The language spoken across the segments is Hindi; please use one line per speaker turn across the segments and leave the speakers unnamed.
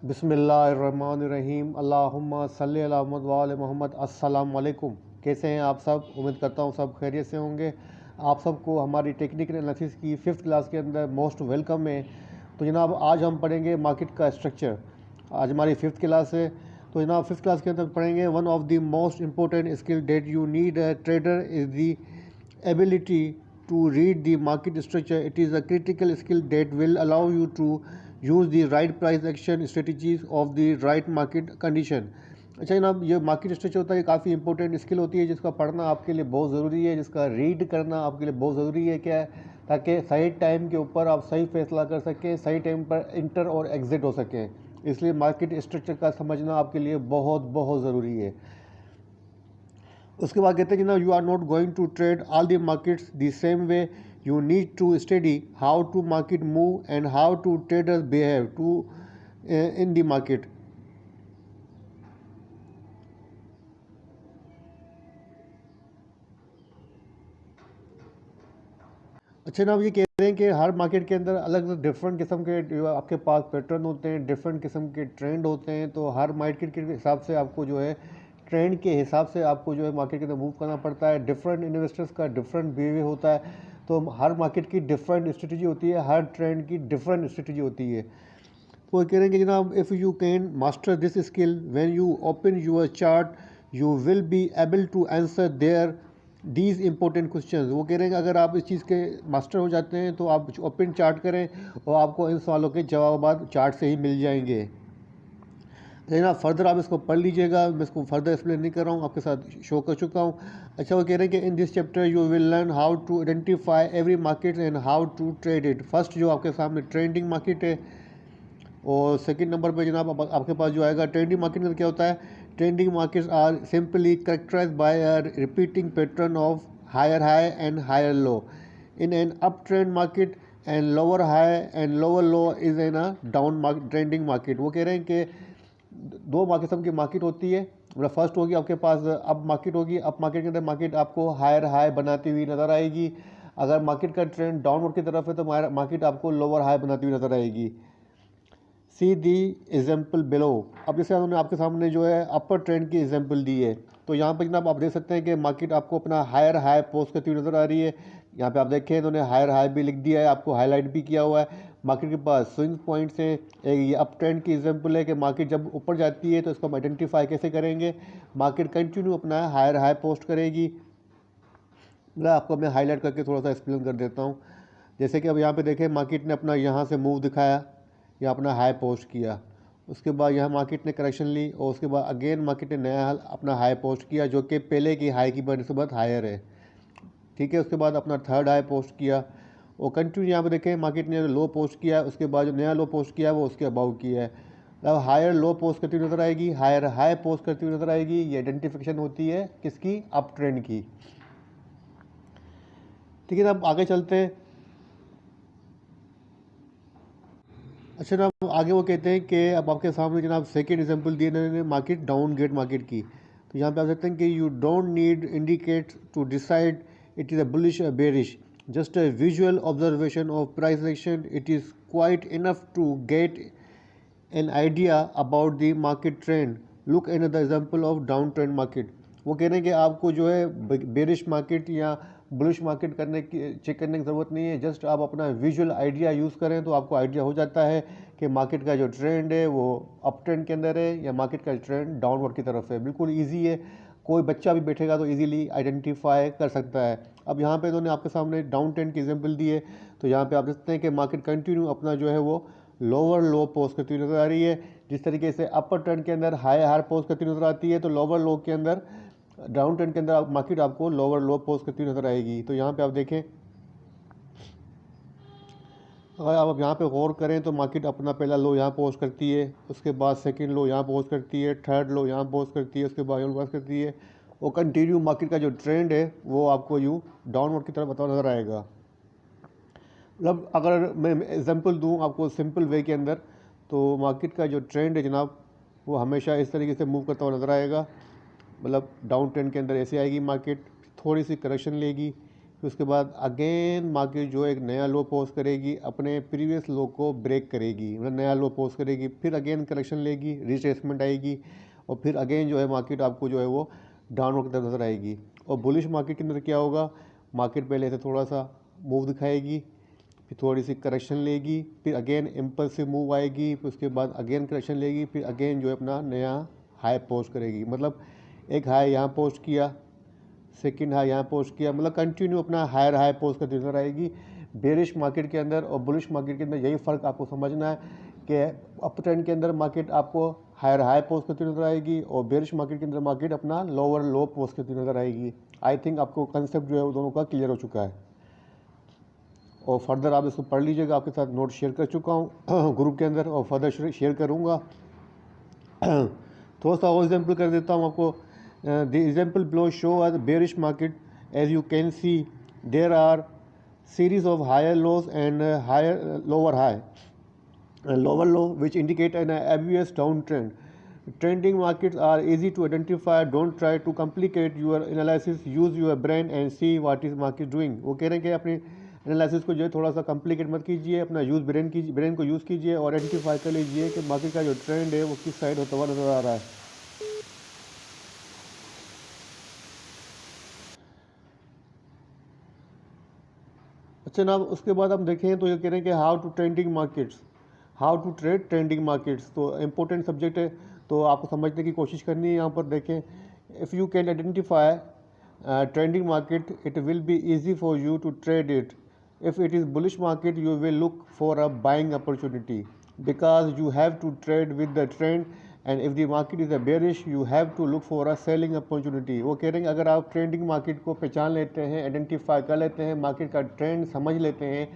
बिस्मिल्लाहिर्रहमानिर्रहीम अल्लाहुम्मा सल्ली अला मुहम्मद व आले मोहम्मद। अस्सलाम वालेकुम। कैसे हैं आप सब? उम्मीद करता हूँ सब खैरियत से होंगे। आप सबको हमारी टेक्निकल एनालिसिस की 5th क्लास के अंदर मोस्ट वेलकम है। तो जनाब आज हम पढ़ेंगे मार्केट का स्ट्रक्चर। आज हमारी 5th क्लास है। तो जनाब 5th क्लास के अंदर पढ़ेंगे one of the most important skill that you need a trader is the ability to read the market structure. It is a critical skill that will allow you to use the right price action strategies of the right market condition. अच्छा जनाब, ये मार्केट स्ट्रक्चर होता है, ये काफ़ी इंपॉर्टेंट स्किल होती है जिसका पढ़ना आपके लिए बहुत ज़रूरी है, जिसका रीड करना आपके लिए बहुत ज़रूरी है। क्या है? ताकि सही टाइम के ऊपर आप सही फैसला कर सकें, सही टाइम पर इंटर और एग्ज़िट हो सकें। इसलिए मार्केट स्ट्रक्चर का समझना आपके लिए बहुत बहुत ज़रूरी है। उसके बाद कहते हैं कि ना you are not going to trade all the markets the same way. You need to study how to market move and how to traders behave to in the market. अच्छा ना, ये कह रहे हैं कि हर मार्केट के अंदर अलग अलग डिफरेंट किस्म के जो आपके पास पैटर्न होते हैं, डिफरेंट किस्म के ट्रेंड होते हैं। तो हर मार्केट के हिसाब से आपको जो है ट्रेंड के हिसाब से आपको जो है मार्केट के अंदर मूव करना पड़ता है। डिफरेंट इन्वेस्टर्स का डिफरेंट बिहेवियर होता है। तो हर मार्केट की डिफरेंट स्ट्रेटजी होती है, हर ट्रेंड की डिफरेंट स्ट्रेटजी होती है। तो वो कह रहे हैं कि जनाब if you can master this skill when you open your chart you will be able to answer their these important questions. वो कह रहे हैं कि अगर आप इस चीज़ के मास्टर हो जाते हैं तो आप ओपन चार्ट करें और आपको इन सवालों के जवाब चार्ट से ही मिल जाएंगे। लेकिन आप फर्दर आप इसको पढ़ लीजिएगा, मैं इसको फर्दर एक्सप्लेन नहीं कर रहा हूँ, आपके साथ शो कर चुका हूँ। अच्छा, वो कह रहे हैं कि in this chapter you will learn how to identify every market and how to trade it. First जो आपके सामने ट्रेंडिंग मार्केट है और सेकंड नंबर पे जनाब आपके पास जो आएगा ट्रेंडिंग मार्केट में क्या होता है। Trending markets are simply characterise by a repeating pattern of higher high and higher low in an up trend market and lower high and lower low is in a down trending market. वो कह रहे हैं कि दो किस्म की मार्केट होती है। मतलब फर्स्ट होगी आपके पास अप मार्केट होगी। अप मार्केट के अंदर मार्केट आपको हायर हाई बनाती हुई नजर आएगी। अगर मार्केट का ट्रेंड डाउनवर्ड की तरफ है तो मार्केट आपको लोअर हाई बनाती हुई नजर आएगी। सी दी एग्जाम्पल बिलो। अब जैसे उन्होंने आपके सामने जो है अपर ट्रेंड की एग्जाम्पल दी है, तो यहाँ पर जनाब आप देख सकते हैं कि मार्केट आपको अपना हायर हाई पोस्ट करती हुई नजर आ रही है। यहाँ पे आप देखें इन्होंने हायर हाई भी लिख दिया है, आपको हाईलाइट भी किया हुआ है। मार्केट के पास स्विंग पॉइंट्स हैं। एक ये अप ट्रेंड की एग्जाम्पल है कि मार्केट जब ऊपर जाती है तो इसको हम आइडेंटिफाई कैसे करेंगे। मार्केट कंटिन्यू अपना हायर हाई पोस्ट करेगी। मैं आपको मैं हाईलाइट करके थोड़ा सा एक्सप्लेन कर देता हूँ। जैसे कि अब यहाँ पे देखें मार्केट ने अपना यहाँ से मूव दिखाया या अपना हाई पोस्ट किया, उसके बाद यहाँ मार्केट ने करेक्शन ली और उसके बाद अगेन मार्केट ने नया अपना हाई पोस्ट किया जो कि पहले की हाई की बनस्बत हायर है। ठीक है, उसके बाद अपना थर्ड हाई पोस्ट किया और कंटिन्यू यहाँ पे देखें मार्केट ने लो पोस्ट किया, उसके बाद जो नया लो पोस्ट किया वो उसके अबाउ किया है। अब हायर लो पोस्ट करती हुई नजर आएगी, हायर हाई पोस्ट करती हुई नजर आएगी। ये आइडेंटिफिकेशन होती है किसकी? अप ट्रेंड की। ठीक है, अब आगे चलते हैं। अच्छा जनाब आगे वो कहते हैं कि अब आपके सामने जनाब सेकेंड एग्जांपल दिए इन्होंने मार्केट डाउन ग्रेड मार्केट की। तो यहाँ पे आप सकते हैं कि you don't need indicate to decide it is a bullish or bearish, just a visual observation of price action it is quite enough to get an idea about the market trend. Look at the example of downtrend market. वो कह रहे हैं कि आपको जो है बेरिश मार्केट या बुलिश मार्केट करने की चेक करने की ज़रूरत नहीं है। जस्ट आप अपना विजुअल आइडिया यूज़ करें तो आपको आइडिया हो जाता है कि मार्केट का जो ट्रेंड है वो अप ट्रेंड के अंदर है या मार्केट का ट्रेंड डाउनवर्ड की तरफ है। बिल्कुल ईजी है, कोई बच्चा भी बैठेगा तो इजीली आइडेंटिफाई कर सकता है। अब यहाँ पे इन्होंने आपके सामने डाउन ट्रेंड की एग्जांपल दी है। तो यहाँ पे आप देखते हैं कि मार्केट कंटिन्यू अपना जो है वो लोअर लो पोस्ट करती हुई नजर आ रही है। जिस तरीके से अपर ट्रेंड के अंदर हाई हायर पोस्ट करती नजर आती है तो लोअर लो के अंदर डाउन ट्रेंड के अंदर मार्केट आपको लोअर लो पोस्ट करती हुई नजर आएगी। तो यहाँ पे आप देखें, अगर आप यहाँ पे गौर करें तो मार्केट अपना पहला लो यहाँ पोस्ट करती है, उसके बाद सेकंड लो यहाँ पोस्ट करती है, थर्ड लो यहाँ पोस्ट करती है, उसके बाद यूँ पोस्ट करती है और कंटिन्यू मार्केट का जो ट्रेंड है वो आपको यूँ डाउनवर्ड की तरफ बताओ नजर आएगा। मतलब अगर मैं एग्जांपल दूं आपको सिंपल वे के अंदर, तो मार्केट का जो ट्रेंड है जनाब वो हमेशा इस तरीके से मूव करता हुआ नज़र आएगा। मतलब डाउन ट्रेंड के अंदर ऐसे आएगी मार्केट, थोड़ी सी करेक्शन लेगी, फिर उसके बाद अगेन मार्केट जो है एक नया लो पोस्ट करेगी, अपने प्रीवियस लो को ब्रेक करेगी, मतलब नया लो पोस्ट करेगी, फिर अगेन करेक्शन लेगी, रिट्रेसमेंट आएगी, और फिर अगेन जो है मार्केट आपको जो है वो डाउनवर्ड की तरफ नजर आएगी। और बुलिश मार्केट के अंदर क्या होगा, मार्केट पहले से थोड़ा सा मूव दिखाएगी, फिर थोड़ी सी करेक्शन लेगी, फिर अगेन इम्पल्सिव मूव आएगी, फिर उसके बाद अगेन करेक्शन लेगी, फिर अगेन जो है अपना नया हाई पोस्ट करेगी। मतलब एक हाई यहाँ पोस्ट किया, सेकंड हाई यहाँ पोस्ट किया, मतलब कंटिन्यू अपना हायर हाई पोस्ट करती नजर आएगी बेरिश मार्केट के अंदर। और बुलिश मार्केट के अंदर यही फ़र्क आपको समझना है कि अप ट्रेंड के अंदर मार्केट आपको हायर हाई पोस्ट करती नजर आएगी, और बेरिश मार्केट के अंदर मार्केट अपना लोअर लो पोस्ट करती नजर आएगी। आई थिंक आपको कंसेप्ट जो है वो दोनों का क्लियर हो चुका है, और फर्दर आप इसको पढ़ लीजिएगा। आपके साथ नोट शेयर कर चुका हूँ ग्रुप के अंदर, और फर्दर शेयर करूँगा। थोड़ा सा और एग्जाम्पल कर देता हूँ आपको। The example below show a bearish market. As you can see there are series of higher lows and lower high and lower low, which indicate an obvious downtrend. Trending markets are easy to identify. Don't try to complicate your analysis. Use your brain and see what is market doing. वो कह रहे हैं कि अपने एनालिसिस को जो है थोड़ा सा कम्प्लिकेट मत कीजिए, अपना ब्रेन को यूज़ कीजिए और आइडेंटिफाई कर लीजिए कि मार्केट का जो ट्रेंड है वो किस साइड होता हुआ नजर आ रहा है। अच्छा ना, उसके बाद हम देखें तो ये कह रहे हैं कि how to trade trending markets. तो इम्पोर्टेंट सब्जेक्ट है, तो आपको समझने की कोशिश करनी है। यहाँ पर देखें, if you can identify trending market it will be easy for you to trade it. If it is bullish market, you will look for a buying opportunity because you have to trade with the trend, and if the market is a bearish, you have to look for a selling opportunity. वो कह रहे हैं अगर आप ट्रेंडिंग मार्केट को पहचान लेते हैं, आइडेंटिफाई कर लेते हैं, मार्केट का ट्रेंड समझ लेते हैं,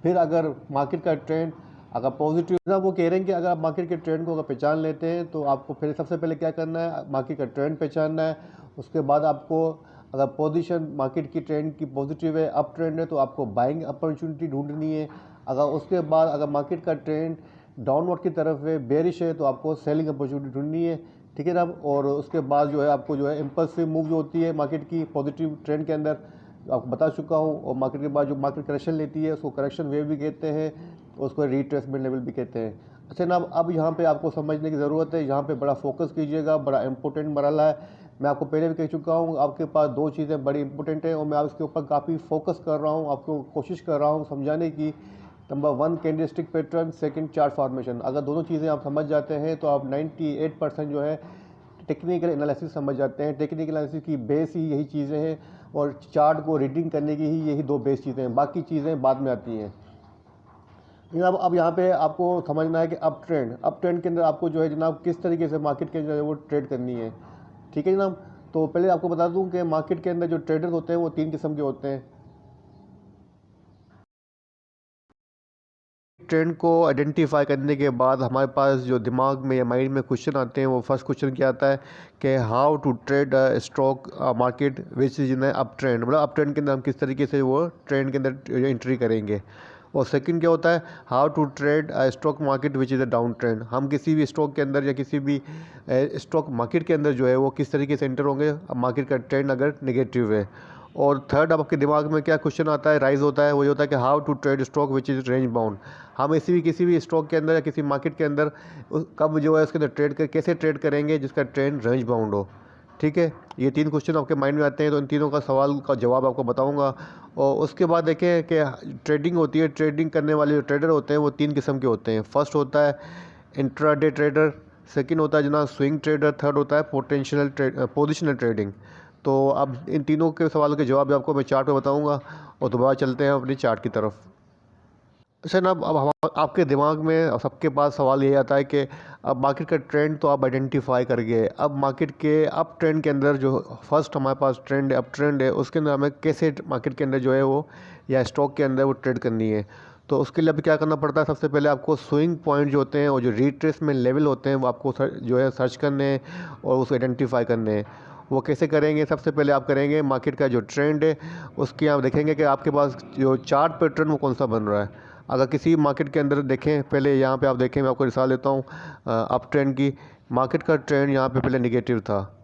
फिर अगर मार्केट का ट्रेंड अगर पॉजिटिव ना, वो कह रहे हैं कि अगर आप मार्केट के ट्रेंड को अगर पहचान लेते हैं तो आपको फिर सबसे पहले क्या करना है, मार्केट का ट्रेंड पहचानना है। उसके बाद आपको अगर पोजीशन मार्केट की ट्रेंड की पॉजिटिव है, अप ट्रेंड है, तो आपको बाइंग अपॉर्चुनिटी ढूंढनी है। अगर उसके बाद अगर मार्केट का ट्रेंड डाउनवर्ड की तरफ है, बेरिश है, तो आपको सेलिंग अपॉर्चुनिटी ढूंढनी है, ठीक है ना। और उसके बाद जो है आपको जो है इम्पल्सिव मूव जो होती है मार्केट की पॉजिटिव ट्रेंड के अंदर, आपको बता चुका हूँ। और मार्केट के बाद जो मार्केट करेक्शन लेती है उसको करेक्शन वेव भी कहते हैं, उसको रिट्रेसमेंट लेवल भी कहते हैं। अच्छा ना, अब यहाँ पे आपको समझने की ज़रूरत है, यहाँ पे बड़ा फोकस कीजिएगा, बड़ा इंपॉर्टेंट मरहला है। मैं आपको पहले भी कह चुका हूँ, आपके पास दो चीज़ें बड़ी इंपॉर्टेंट हैं और मैं इसके ऊपर काफ़ी फोकस कर रहा हूँ, आपको कोशिश कर रहा हूँ समझाने की। Number 1 candlestick pattern, second chart formation. अगर दोनों चीज़ें आप समझ जाते हैं तो आप 98% जो है टेक्निकल एनालिसिस समझ जाते हैं। टेक्निकल एनालिसिस की बेस ही यही चीज़ें हैं, और चार्ट को रीडिंग करने की ही यही दो बेस चीज़ें हैं, बाकी चीज़ें बाद में आती हैं। अब यहाँ पे आपको समझना है कि अप ट्रेंड के अंदर आपको जो है जनाब किस तरीके से मार्केट के अंदर वो ट्रेड करनी है, ठीक है जनाब। तो पहले आपको बता दूं कि मार्केट के अंदर जो ट्रेडर्स होते हैं वो 3 किस्म के होते हैं। ट्रेंड को आइडेंटिफाई करने के बाद हमारे पास जो दिमाग में या माइंड में क्वेश्चन आते हैं, वो फर्स्ट क्वेश्चन क्या आता है कि how to trade stock market which is in up trend, मतलब अप ट्रेंड के अंदर हम किस तरीके से वो ट्रेंड के अंदर एंट्री करेंगे। और सेकंड क्या होता है, how to trade stock market which is a down trend, हम किसी भी स्टॉक के अंदर या किसी भी स्टॉक मार्केट के अंदर जो है वो किस तरीके से एंटर होंगे मार्केट का ट्रेंड अगर नेगेटिव है। और थर्ड आपके दिमाग में क्या क्वेश्चन आता है, राइज होता है, वही होता है कि how to trade stock which is range bound, हम किसी भी स्टॉक के अंदर या किसी मार्केट के अंदर कब जो है उसके अंदर कैसे ट्रेड करेंगे जिसका ट्रेंड रेंज बाउंड हो, ठीक है। ये 3 क्वेश्चन आपके माइंड में आते हैं, तो इन तीनों का सवाल का जवाब आपको बताऊंगा। और उसके बाद देखें कि ट्रेडिंग होती है, ट्रेडिंग करने वाले जो ट्रेडर होते हैं वो 3 किस्म के होते हैं। फर्स्ट होता है इंट्राडे ट्रेडर, सेकंड होता है जनाब स्विंग ट्रेडर, थर्ड होता है पोजिशनल ट्रेडिंग। तो अब इन तीनों के सवाल के जवाब आपको मैं चार्ट पे बताऊंगा, और दोबारा चलते हैं अपनी चार्ट की तरफ। अच्छा ना, अब आपके दिमाग में सबके पास सवाल ये आता है कि अब मार्केट का ट्रेंड तो आप आइडेंटिफाई कर गए, अब मार्केट के अप ट्रेंड के अंदर जो फर्स्ट हमारे पास ट्रेंड है, अप ट्रेंड है, उसके अंदर हमें कैसे मार्केट के अंदर जो है वो या स्टॉक के अंदर वो ट्रेड करनी है। तो उसके लिए अब क्या करना पड़ता है, सबसे पहले आपको स्विंग पॉइंट जो होते हैं और जो रिट्रेसमेंट लेवल होते हैं वो आपको जो है सर्च करने हैं और उसको आइडेंटिफाई करने हैं। वो कैसे करेंगे, सबसे पहले आप करेंगे मार्केट का जो ट्रेंड है उसकी आप देखेंगे कि आपके पास जो चार्ट पैटर्न वो कौन सा बन रहा है। अगर किसी मार्केट के अंदर देखें, पहले यहाँ पे आप देखें, मैं आपको मिसाल देता हूँ अप ट्रेंड की। मार्केट का ट्रेंड यहाँ पे पहले नेगेटिव था,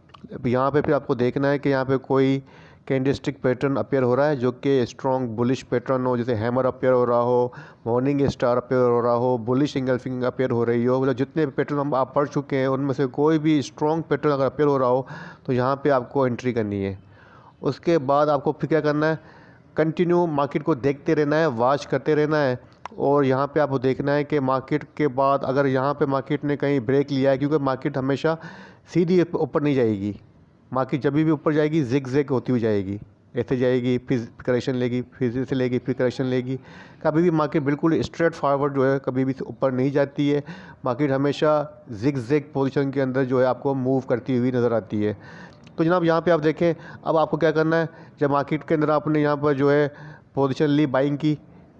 यहाँ पे फिर आपको देखना है कि यहाँ पे कोई कैंडलस्टिक पैटर्न अपीयर हो रहा है जो कि स्ट्रॉन्ग बुलिश पैटर्न हो, जैसे हैमर अपीयर हो रहा हो, मॉर्निंग स्टार अपीयर हो रहा हो, बुलिश इंगल्फिंग अपीयर हो रही हो, मतलब जितने भी पैटर्न हम आप पढ़ चुके हैं उनमें से कोई भी स्ट्रॉन्ग पैटर्न अगर अपीयर हो रहा हो तो यहाँ पे आपको एंट्री करनी है। उसके बाद आपको फिर क्या करना है, कंटिन्यू मार्केट को देखते रहना है, वॉच करते रहना है। और यहाँ पे आपको देखना है कि मार्केट के बाद अगर यहाँ पे मार्केट ने कहीं ब्रेक लिया है, क्योंकि मार्केट हमेशा सीधी ऊपर नहीं जाएगी, मार्केट जब भी ऊपर जाएगी जिग जैग होती हुई जाएगी, ऐसे जाएगी फिर करेक्शन लेगी, फिर से लेगी, फिर करेक्शन लेगी। कभी भी मार्केट बिल्कुल स्ट्रेट फॉरवर्ड जो है कभी भी ऊपर नहीं जाती है, मार्केट हमेशा जिग जैग पोजीशन के अंदर जो है आपको मूव करती हुई नज़र आती है। तो जनाब यहाँ पे आप देखें, अब आपको क्या करना है, जब मार्केट के अंदर आपने यहाँ पर जो है पोजीशन ली बाइंग की,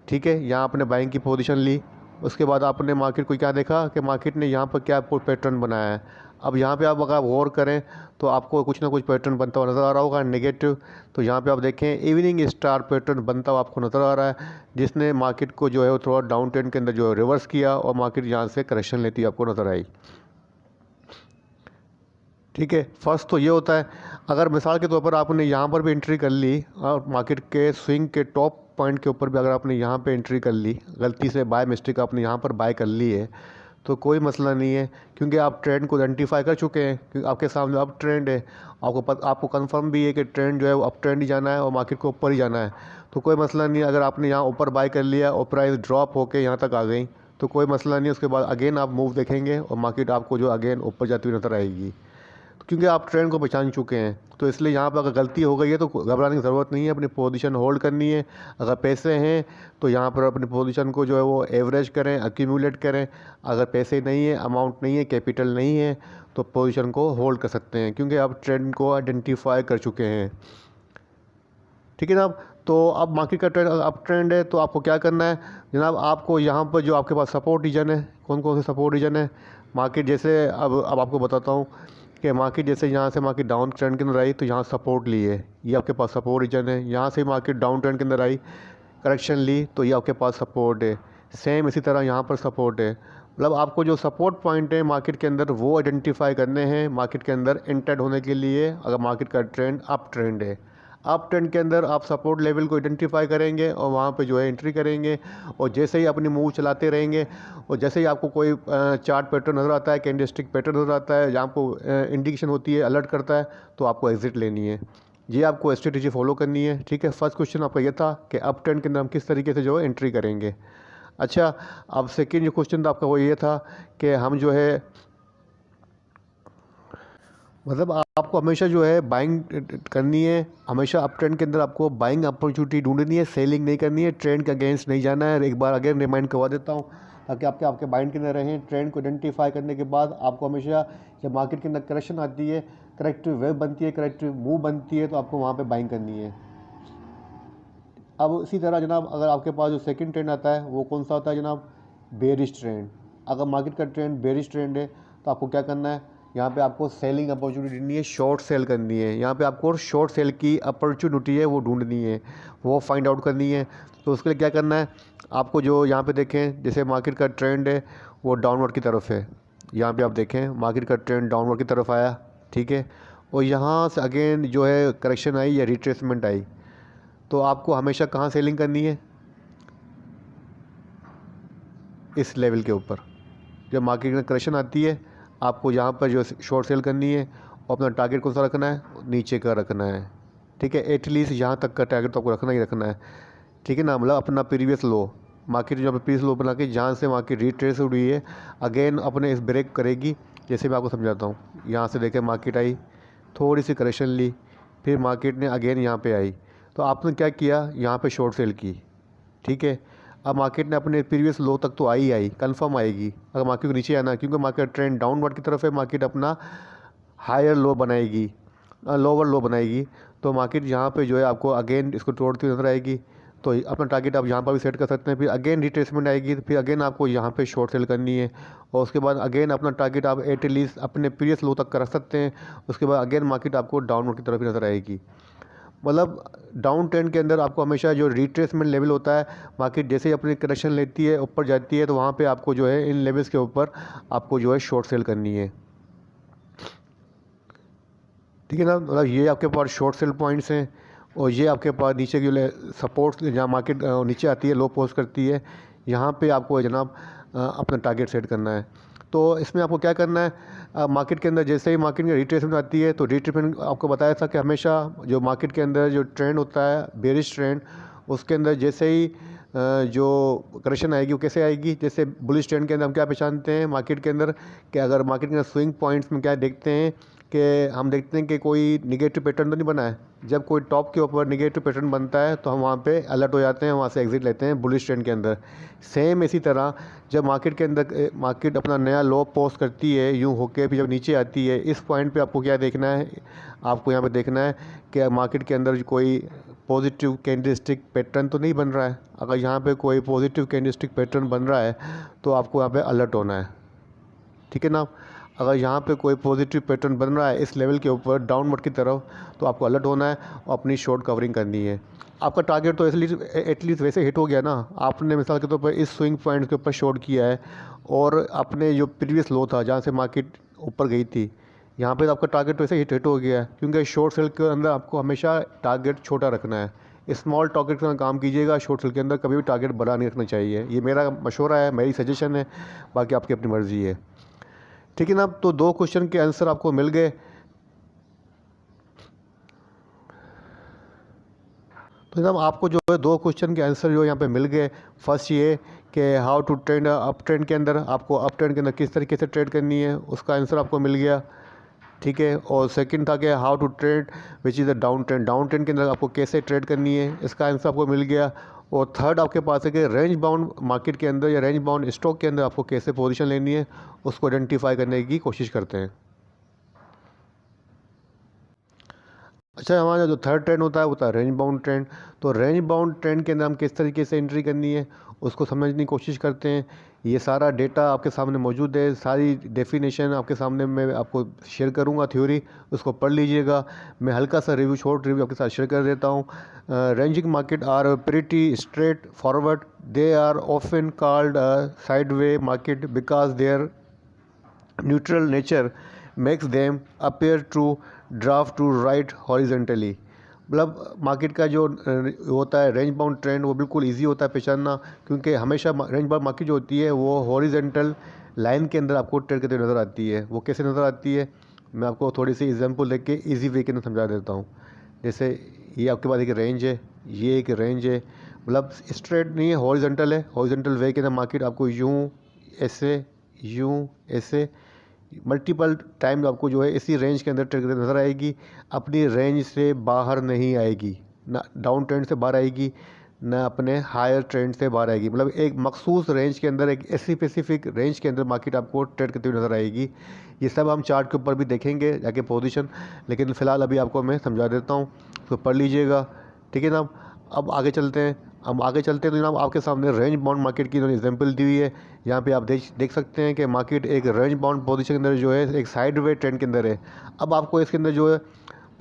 ठीक है, यहाँ आपने बाइंग की पोजीशन ली, उसके बाद आपने मार्केट को क्या देखा कि मार्केट ने यहाँ पर क्या पैटर्न बनाया है। अब यहाँ पे आप अगर गौर करें तो आपको कुछ ना कुछ पैटर्न बनता हुआ नज़र आ रहा होगा नेगेटिव। तो यहाँ पे आप देखें इवनिंग स्टार पैटर्न बनता हुआ आपको नज़र आ रहा है, जिसने मार्केट को जो है वो थोड़ा डाउन ट्रेंड के अंदर जो है रिवर्स किया और मार्केट यहाँ से करेक्शन लेती आपको नज़र आई। ठीक है, फर्स्ट तो ये होता है, अगर मिसाल के तौर पर आपने यहाँ पर भी एंट्री कर ली और मार्केट के स्विंग के टॉप पॉइंट के ऊपर भी अगर आपने यहाँ पे एंट्री कर ली, गलती से बाय मिस्टेक आपने यहाँ पर बाय कर ली है, तो कोई मसला नहीं है, क्योंकि आप ट्रेंड को आइडेंटिफाई कर चुके हैं, क्योंकि आपके सामने अब ट्रेंड है, आपको कंफर्म भी है कि ट्रेंड जो है वो अप ट्रेंड ही जाना है और मार्केट को ऊपर ही जाना है। तो कोई मसला नहीं है, अगर आपने यहाँ ऊपर बाय कर लिया और प्राइस ड्रॉप होकर यहाँ तक आ गई तो कोई मसला नहीं है, उसके बाद अगेन आप मूव देखेंगे और मार्केट आपको जो अगेन ऊपर जाती हुई नज़र आएगी, क्योंकि आप ट्रेंड को पहचान चुके हैं। तो इसलिए यहाँ पर अगर गलती हो गई है तो घबराने की ज़रूरत नहीं है, अपनी पोजीशन होल्ड करनी है। अगर पैसे हैं तो यहाँ पर अपनी पोजीशन को जो है वो एवरेज करें, एक्यूमुलेट करें। अगर पैसे नहीं है, अमाउंट नहीं है, कैपिटल नहीं है, तो पोजीशन को होल्ड कर सकते हैं, क्योंकि आप ट्रेंड को आइडेंटिफाई कर चुके हैं। ठीक है जनाब, तो अब मार्केट का ट्रेंड अप ट्रेंड है, तो आपको क्या करना है जनाब, आपको यहाँ पर जो आपके पास सपोर्ट रीजन है, कौन कौन से सपोर्ट रीजन है मार्केट, जैसे अब आपको बताता हूँ कि मार्केट जैसे यहाँ से मार्केट डाउन ट्रेंड के अंदर आई तो यहाँ सपोर्ट ली है, ये आपके पास सपोर्ट रीजन है। यहाँ से मार्केट डाउन ट्रेंड के अंदर आई, करेक्शन ली, तो ये आपके पास सपोर्ट है। सेम इसी तरह यहाँ पर सपोर्ट है। मतलब आपको जो सपोर्ट पॉइंट है मार्केट के अंदर वो आइडेंटिफाई करने हैं मार्केट के अंदर एंटर्ड होने के लिए। अगर मार्केट का ट्रेंड अप ट्रेंड है, अप ट्रेंड के अंदर आप सपोर्ट लेवल को आइडेंटिफाई करेंगे और वहाँ पे जो है एंट्री करेंगे, और जैसे ही अपनी मूव चलाते रहेंगे और जैसे ही आपको कोई चार्ट पैटर्न नज़र आता है, कैंडलस्टिक पैटर्न नज़र आता है जहाँ को इंडिकेशन होती है, अलर्ट करता है, तो आपको एग्जिट लेनी है। ये आपको स्ट्रेटेजी फॉलो करनी है। ठीक है, फर्स्ट क्वेश्चन आपका ये था कि अप ट्रेंड के अंदर हम किस तरीके से जो है एंट्री करेंगे। अच्छा, अब सेकेंड जो क्वेश्चन था आपका वो ये था कि हम जो है मतलब आपको हमेशा जो है बाइंग करनी है, हमेशा अप ट्रेंड के अंदर आपको बाइंग अपॉर्चुनिटी ढूंढनी है, सेलिंग नहीं करनी है, ट्रेंड के अगेंस्ट नहीं जाना है। एक बार अगेन रिमाइंड करवा देता हूँ ताकि आपके बाइंड के अंदर रहें। ट्रेंड को आइडेंटिफाई करने के बाद आपको हमेशा जब मार्केट के अंदर करेक्शन आती है, करेक्टिव वेव बनती है, करेक्टिव मूव बनती है, तो आपको वहाँ पर बाइंग करनी है। अब इसी तरह जनाब अगर आपके पास जो सेकंड ट्रेंड आता है वो कौन सा होता है जनाब, बेरिश ट्रेंड। अगर मार्केट का ट्रेंड बेरिश ट्रेंड है तो आपको क्या करना है, यहाँ पे आपको सेलिंग अपॉर्चुनिटी ढूंढनी है, शॉर्ट सेल करनी है। यहाँ पे आपको शॉर्ट सेल की अपॉर्चुनिटी है वो ढूंढनी है, वो फाइंड आउट करनी है। तो उसके लिए क्या करना है, आपको जो यहाँ पे देखें जैसे मार्केट का ट्रेंड है वो डाउनवर्ड की तरफ है, यहाँ पे आप देखें मार्केट का ट्रेंड डाउनवर्ड की तरफ आया, ठीक है, और यहाँ से अगेन जो है करेक्शन आई या रिट्रेसमेंट आई, तो आपको हमेशा कहाँ सेलिंग करनी है, इस लेवल के ऊपर। जब मार्केट में करेक्शन आती है आपको यहाँ पर जो शॉर्ट सेल करनी है और अपना टारगेट कौन सा रखना है, नीचे का रखना है। ठीक है, एटलीस्ट यहाँ तक का टारगेट तो आपको रखना ही रखना है। ठीक है ना, मतलब अपना प्रीवियस लो, मार्केट जो प्रीवियस लो बना के जहाँ से मार्केट रिट्रेस हुई है अगेन अपने इस ब्रेक करेगी। जैसे मैं आपको समझाता हूँ, यहाँ से देखें मार्केट आई, थोड़ी सी करेक्शन ली, फिर मार्केट ने अगेन यहाँ पर आई, तो आपने क्या किया, यहाँ पर शॉर्ट सेल की। ठीक है, अब मार्केट ने अपने प्रीवियस लो तक तो आई कंफर्म आएगी। अगर मार्केट को नीचे आना, क्योंकि मार्केट ट्रेंड डाउनवर्ड की तरफ है, मार्केट अपना हायर लो बनाएगी, लोअर लो बनाएगी, तो मार्केट यहाँ पे जो है आपको अगेन इसको तोड़ती नजर आएगी। तो अपना टारगेट आप यहाँ पर भी सेट कर सकते हैं। फिर अगेन रिट्रेसमेंट आएगी, फिर अगेन आपको यहाँ पे शॉर्ट सेल करनी है, और उसके बाद अगेन अपना टारगेट आप एटलीस्ट अपने प्रीवियस लो तक कर सकते हैं। उसके बाद अगेन मार्केट आपको डाउनवर्ड की तरफ ही नजर आएगी। मतलब डाउन ट्रेंड के अंदर आपको हमेशा जो रिट्रेसमेंट लेवल होता है, मार्केट जैसे ही अपनी करेक्शन लेती है ऊपर जाती है, तो वहाँ पे आपको जो है इन लेवल्स के ऊपर आपको जो है शॉर्ट सेल करनी है। ठीक है ना, मतलब ये आपके पास शॉर्ट सेल पॉइंट्स हैं। और ये आपके पास नीचे की सपोर्ट जहाँ मार्केट नीचे आती है, लो पोस्ट करती है, यहाँ पे आपको जनाब अपना टारगेट सेट करना है। तो इसमें आपको क्या करना है, मार्केट के अंदर जैसे ही मार्केट में रिट्रेसमेंट आती है, तो रिट्रेसमेंट आपको बताया था कि हमेशा जो मार्केट के अंदर जो ट्रेंड होता है बेरिश ट्रेंड, उसके अंदर जैसे ही जो करेक्शन आएगी वो कैसे आएगी, जैसे बुलिश ट्रेंड के अंदर हम क्या पहचानते हैं मार्केट के अंदर, कि अगर मार्केट के अंदर स्विंग पॉइंट्स में क्या देखते हैं कि हम देखते हैं कि कोई निगेटिव पैटर्न तो नहीं बना है। जब कोई टॉप के ऊपर निगेटिव पैटर्न बनता है तो हम वहाँ पे अलर्ट हो जाते हैं, वहाँ से एग्जिट लेते हैं बुलिश ट्रेंड के अंदर। सेम इसी तरह जब मार्केट के अंदर मार्केट अपना नया लो पोस्ट करती है यूँ होके, फिर जब नीचे आती है, इस पॉइंट पे आपको क्या देखना है, आपको यहाँ पे देखना है कि मार्केट के अंदर कोई पॉजिटिव कैंडलस्टिक पैटर्न तो नहीं बन रहा है। अगर यहाँ पे कोई पॉजिटिव कैंडलस्टिक पैटर्न बन रहा है तो आपको यहाँ पे अलर्ट होना है, ठीक है ना। अगर यहाँ पे कोई पॉजिटिव पैटर्न बन रहा है इस लेवल के ऊपर डाउनवर्ड की तरफ, तो आपको अलर्ट होना है और अपनी शॉर्ट कवरिंग करनी है। आपका टारगेट तो एटलीस्ट वैसे हिट हो गया ना। आपने मिसाल के तौर पर इस स्विंग पॉइंट के ऊपर शॉर्ट किया है और आपने जो प्रीवियस लो था जहाँ से मार्केट ऊपर गई थी, यहाँ पे तो आपका टारगेट वैसे हिट हो गया है, क्योंकि शॉर्ट सेल के अंदर आपको हमेशा टारगेट छोटा रखना है। स्मॉल टारगेट के अंदर काम कीजिएगा, शॉर्ट सेल के अंदर कभी भी टारगेट बड़ा नहीं रखना चाहिए। ये मेरा मशवरा है, मेरी सजेशन है, बाकी आपकी अपनी मर्ज़ी है, ठीक है ना। तो 2 क्वेश्चन के आंसर आपको मिल गए। तो जनाब आपको जो है 2 क्वेश्चन के आंसर जो यहाँ पे मिल गए। फर्स्ट ये कि how to trend up trend के अंदर, आपको अप ट्रेंड के अंदर किस तरीके से ट्रेड करनी है, उसका आंसर आपको मिल गया, ठीक है। और सेकंड था कि how to trade which is a down trend, down trend के अंदर आपको कैसे ट्रेड करनी है, इसका आंसर आपको मिल गया। और थर्ड आपके पास है कि रेंज बाउंड मार्केट के अंदर या रेंज बाउंड स्टॉक के अंदर आपको कैसे पोजीशन लेनी है, उसको आइडेंटिफाई करने की कोशिश करते हैं। अच्छा, हमारा जो थर्ड ट्रेंड होता है रेंज बाउंड ट्रेंड। तो रेंज बाउंड ट्रेंड के अंदर हम किस तरीके से एंट्री करनी है उसको समझने की कोशिश करते हैं। ये सारा डेटा आपके सामने मौजूद है, सारी डेफिनेशन आपके सामने मैं आपको शेयर करूंगा, थ्योरी, उसको पढ़ लीजिएगा। मैं हल्का सा रिव्यू, शॉर्ट रिव्यू आपके साथ शेयर कर देता हूँ। Ranging market are pretty straight forward, they are often called sideway market because their neutral nature makes them appear to draft to right horizontally. मतलब मार्केट का जो होता है रेंज बाउंड ट्रेंड, वो बिल्कुल इजी होता है पहचानना, क्योंकि हमेशा रेंज बाउंड मार्केट जो होती है वो हॉरिजेंटल लाइन के अंदर आपको ट्रेड करते हुए नज़र आती है। वो कैसे नज़र आती है, मैं आपको थोड़ी सी एग्जांपल लेके इजी वे के अंदर समझा देता हूँ। जैसे ये आपके पास एक रेंज है, ये एक रेंज है, मतलब स्ट्रेट नहीं है, हॉरिजेंटल है। हॉरिजेंटल वे के अंदर मार्केट आपको यूँ ऐसे मल्टीपल टाइम आपको जो है इसी रेंज के अंदर ट्रेड करते नजर आएगी। अपनी रेंज से बाहर नहीं आएगी, ना डाउन ट्रेंड से बाहर आएगी, ना अपने हायर ट्रेंड से बाहर आएगी। मतलब एक मखसूस रेंज के अंदर, एक स्पेसिफिक रेंज के अंदर मार्केट आपको ट्रेड करते हुए नजर आएगी। ये सब हम चार्ट के ऊपर भी देखेंगे जाके पोजीशन, लेकिन फ़िलहाल अभी आपको मैं समझा देता हूँ, तो पढ़ लीजिएगा, ठीक है ना। अब आगे चलते हैं। तो जनाब आपके सामने रेंज बाउंड मार्केट की इन्होंने एग्जांपल दी हुई है। यहाँ पे आप देख सकते हैं कि मार्केट एक रेंज बाउंड पोजीशन के अंदर जो है एक साइडवे ट्रेंड के अंदर है। अब आपको इसके अंदर जो है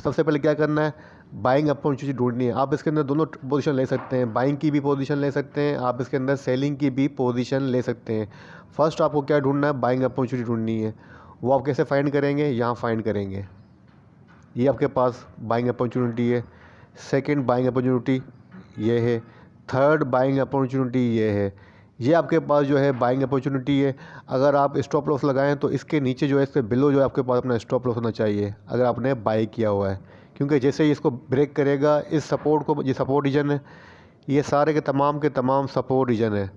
सबसे पहले क्या करना है, बाइंग अपॉर्चुनिटी ढूंढनी है। आप इसके अंदर दोनों पोजीशन ले सकते हैं, बाइंग की भी पोजीशन ले सकते हैं, आप इसके अंदर सेलिंग की भी पोजीशन ले सकते हैं। फर्स्ट आपको क्या ढूंढना है, बाइंग अपॉर्चुनिटी ढूंढनी है। वो आप कैसे फाइंड करेंगे, यहाँ फाइंड करेंगे, ये आपके पास बाइंग अपॉर्चुनिटी है। सेकेंड बाइंग अपॉर्चुनिटी ये है। थर्ड बाइंग अपॉर्चुनिटी ये है। ये आपके पास जो है बाइंग अपॉर्चुनिटी है। अगर आप स्टॉप लॉस लगाएं तो इसके नीचे जो है, इससे बिलो जो है आपके पास अपना स्टॉप लॉस होना चाहिए अगर आपने बाई किया हुआ है, क्योंकि जैसे ही इसको ब्रेक करेगा इस सपोर्ट को, ये सपोर्ट रीजन है, ये सारे के तमाम सपोर्ट रीजन है।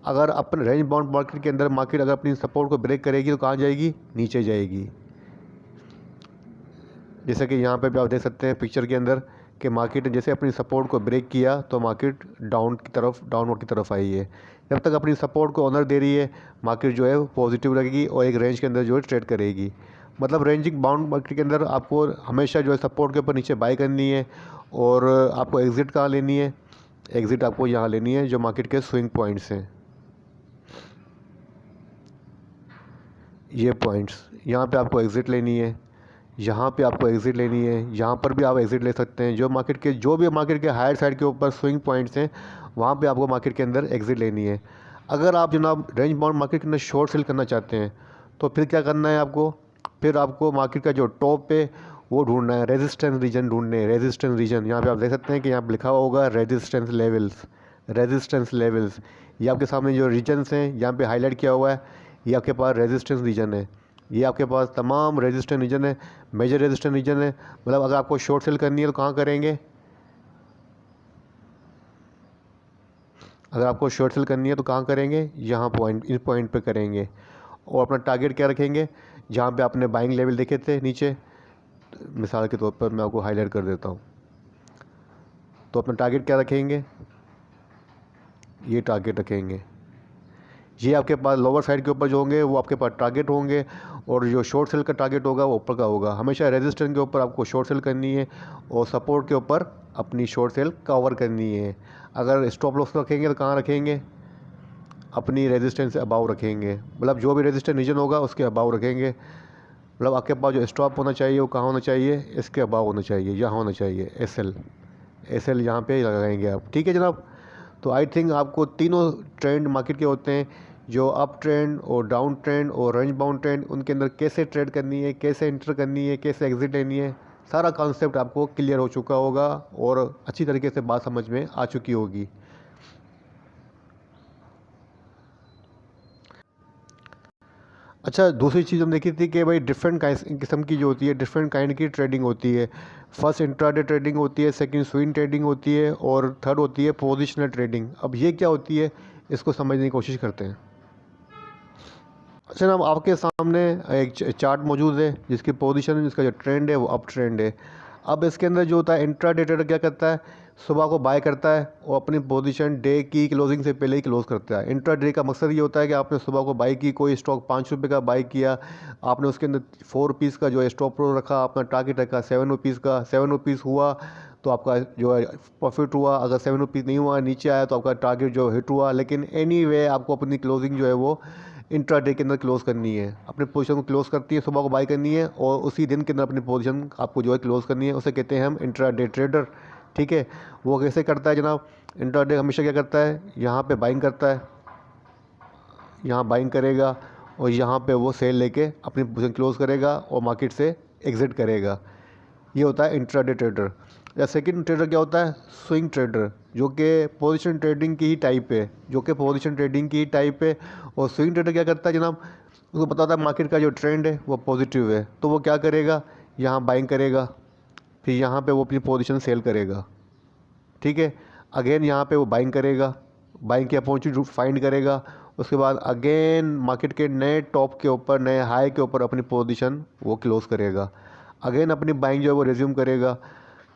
अगर अपने रेंज बाउंड मार्केट के अंदर मार्केट अगर अपनी सपोर्ट को ब्रेक करेगी तो कहाँ जाएगी, नीचे जाएगी। जैसे कि यहाँ पे भी आप देख सकते हैं पिक्चर के अंदर कि मार्केट ने जैसे अपनी सपोर्ट को ब्रेक किया तो मार्केट डाउनवर्ड की तरफ आई है। जब तक अपनी सपोर्ट को ऑनर दे रही है मार्केट जो है वो पॉजिटिव रहेगी और एक रेंज के अंदर जो है ट्रेड करेगी। मतलब रेंजिंग बाउंड मार्केट के अंदर आपको हमेशा जो है सपोर्ट के ऊपर नीचे बाई करनी है। और आपको एग्ज़िट कहाँ लेनी है, एग्ज़िट आपको यहाँ लेनी है जो मार्केट के स्विंग पॉइंट्स हैं, ये पॉइंट्स, यहाँ पे आपको एग्ज़िट लेनी है, यहाँ पे आपको एग्ज़िट लेनी है, यहाँ पर भी आप एग्ज़िट ले सकते हैं। जो भी मार्केट के हायर साइड के ऊपर स्विंग पॉइंट्स हैं वहाँ पे आपको मार्केट के अंदर एग्ज़िट लेनी है। अगर आप जनाब रेंज बाउंड मार्केट के अंदर शॉर्ट सेल करना चाहते हैं तो फिर क्या करना है आपको, फिर आपको मार्केट का जो टॉप है वो ढूंढना है, रेजिस्टेंस रीजन ढूंढने हैं, रेजिस्टेंस रीजन। यहाँ पे आप देख सकते हैं कि यहाँ पे लिखा हुआ होगा रेजिस्टेंस लेवल्स, रेजिस्टेंस लेवल्स। ये आपके सामने जो रीजन्स हैं यहाँ पे हाईलाइट किया हुआ है, ये आपके पास रेजिस्टेंस रीजन है। ये आपके पास तमाम रेजिस्टेंस रीजन है, मेजर रेजिस्टेंस रीजन है। मतलब अगर आपको शॉर्ट सेल करनी है तो कहाँ करेंगे, अगर आपको शॉर्ट सेल करनी है तो कहाँ करेंगे, यहाँ पॉइंट, इस पॉइंट पे करेंगे। और अपना टारगेट क्या रखेंगे, जहाँ पे आपने बाइंग लेवल देखे थे नीचे, मिसाल के तौर पर मैं आपको हाईलाइट कर देता हूँ। तो अपना टारगेट क्या रखेंगे, ये टारगेट रखेंगे। ये आपके पास लोअर साइड के ऊपर जो होंगे वो आपके पास टारगेट होंगे, और जो शॉर्ट सेल का टारगेट होगा वो ऊपर का होगा। हमेशा रेजिस्टेंस के ऊपर आपको शॉर्ट सेल करनी है और सपोर्ट के ऊपर अपनी शॉर्ट सेल कवर करनी है। अगर स्टॉप लॉस रखेंगे तो कहाँ रखेंगे, अपनी रेजिस्टेंस से अबाव रखेंगे। मतलब जो भी रेजिस्टेंस रीजन होगा उसके अबाव रखेंगे। मतलब आपके पास जो स्टॉप होना चाहिए वो कहाँ होना चाहिए, इसके अबाव होना चाहिए, यहाँ होना चाहिए एसएल, एसएल यहाँ पे लगाएंगे आप। ठीक है जनाब। तो आई थिंक आपको तीनों ट्रेंड मार्केट के होते हैं, जो अप ट्रेंड और डाउन ट्रेंड और रेंज बाउंड ट्रेंड, उनके अंदर कैसे ट्रेड करनी है, कैसे एंटर करनी है, कैसे एग्जिट लेनी है, सारा कॉन्सेप्ट आपको क्लियर हो चुका होगा और अच्छी तरीके से बात समझ में आ चुकी होगी। अच्छा, दूसरी चीज़ हम देखी थी कि भाई डिफरेंट किस्म की जो होती है, डिफरेंट काइंड की ट्रेडिंग होती है। फर्स्ट इंट्राडे ट्रेडिंग होती है, सेकंड स्विंग ट्रेडिंग होती है, और थर्ड होती है पोजिशनल ट्रेडिंग। अब ये क्या होती है, इसको समझने की कोशिश करते हैं। अच्छा ना, अब आपके सामने एक चार्ट मौजूद है जिसकी पोजीशन, जिसका जो ट्रेंड है वो अप ट्रेंड है। अब इसके अंदर जो होता है, इंट्राडे ट्रेडर क्या करता है, सुबह को बाय करता है और अपनी पोजीशन डे की क्लोजिंग से पहले ही क्लोज करता है। इंट्राडे का मकसद ये होता है कि आपने सुबह को बाई की, कोई स्टॉक 5 रुपये का बाई किया, आपने उसके अंदर 4 रुपीज़ का जो है स्टॉप लॉस रखा, अपना टारगेट रखा 7 रुपीज़ का, 7 रुपीज़ हुआ तो आपका जो है प्रॉफिट हुआ। अगर 7 रुपीज़ नहीं हुआ, नीचे आया, तो आपका टारगेट जो हिट हुआ। लेकिन एनीवे आपको अपनी क्लोजिंग जो है वो इंट्राडे के अंदर क्लोज करनी है, अपनी पोजीशन को क्लोज करती है, सुबह को बाई करनी है और उसी दिन के अंदर अपनी पोजीशन आपको जो है क्लोज करनी है। उसे कहते हैं हम इंट्राडे ट्रेडर। ठीक है, वो कैसे करता है जनाब, इंट्राडे हमेशा क्या करता है, यहाँ पे बाइंग करता है, यहाँ बाइंग करेगा और यहाँ पे वो सेल लेके अपनी पोजीशन क्लोज करेगा और मार्केट से एग्जिट करेगा। ये होता है इंट्राडे ट्रेडर। या सेकंड ट्रेडर क्या होता है, स्विंग ट्रेडर, जो कि पोजीशन ट्रेडिंग की ही टाइप है, जो कि पोजीशन ट्रेडिंग की ही टाइप है। और स्विंग ट्रेडर क्या करता है जनाब, उसको पता होता है मार्केट का जो ट्रेंड है वो पॉजिटिव है, तो वो क्या करेगा, यहाँ बाइंग करेगा, फिर यहाँ पे वो अपनी पोजीशन सेल करेगा। ठीक है, अगेन यहाँ पे वो बाइंग करेगा, बाइंग की अपॉर्चुनिटी फाइंड करेगा, उसके बाद अगेन मार्केट के नए टॉप के ऊपर, नए हाई के ऊपर अपनी पोजीशन वो क्लोज करेगा, अगेन अपनी बाइंग जो है वो रिज्यूम करेगा।